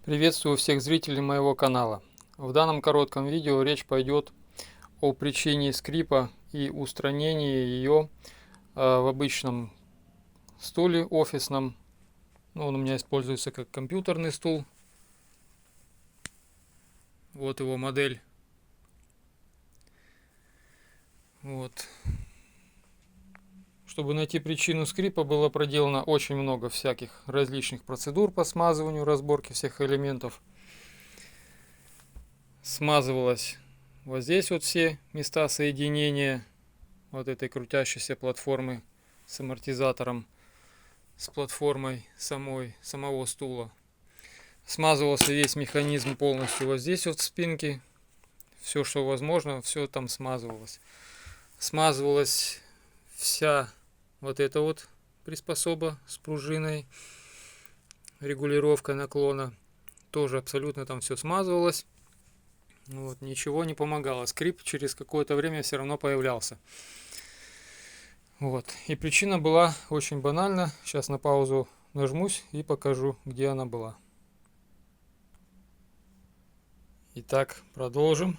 Приветствую всех зрителей моего канала. В данном коротком видео речь пойдет о причине скрипа и устранении ее в обычном стуле офисном. Он у меня используется как компьютерный стул. Вот его модель. Чтобы найти причину скрипа, было проделано очень много всяких различных процедур по смазыванию, разборке всех элементов. Смазывалось вот здесь вот все места соединения вот этой крутящейся платформы с амортизатором, с платформой самого стула. Смазывался весь механизм полностью вот здесь вот в спинке. Все, что возможно, все там смазывалось. Смазывалась вся вот эта вот приспособа с пружиной, регулировка наклона. Тоже абсолютно там все смазывалось. Ничего не помогало. Скрип через какое-то время все равно появлялся. И причина была очень банальна. Сейчас на паузу нажмусь и покажу, где она была. Итак, продолжим.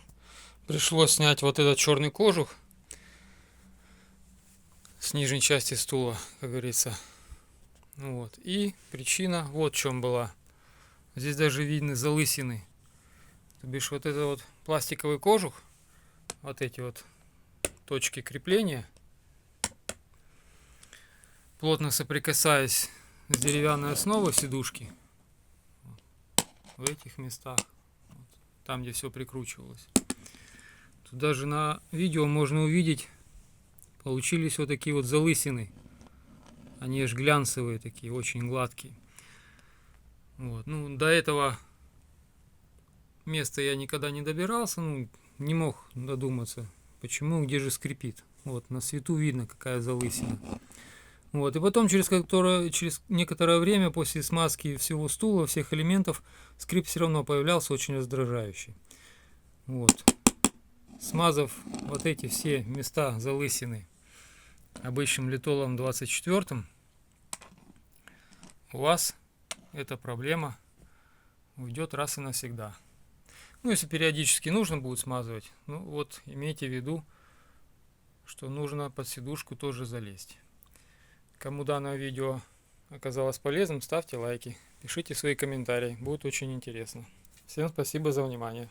Пришлось снять вот этот черный кожух с нижней части стула, как говорится. И причина вот в чем была. Здесь даже видны залысины. То бишь вот это вот пластиковый кожух, вот эти вот точки крепления, плотно соприкасаясь с деревянной основой сидушки, в этих местах, там где все прикручивалось. Тут даже на видео можно увидеть, получились вот такие вот залысины. Они аж глянцевые такие, очень гладкие. До этого места я никогда не добирался, не мог додуматься, почему, где же скрипит. На свету видно, какая залысина. И потом через некоторое время после смазки всего стула, всех элементов, скрип все равно появлялся очень раздражающий. Смазав вот эти все места залысины обычным литолом 24, у вас эта проблема уйдет раз и навсегда. Если периодически нужно будет смазывать, имейте в виду, что нужно под сидушку тоже залезть. Кому данное видео оказалось полезным, ставьте лайки, пишите свои комментарии, будет очень интересно. Всем спасибо за внимание.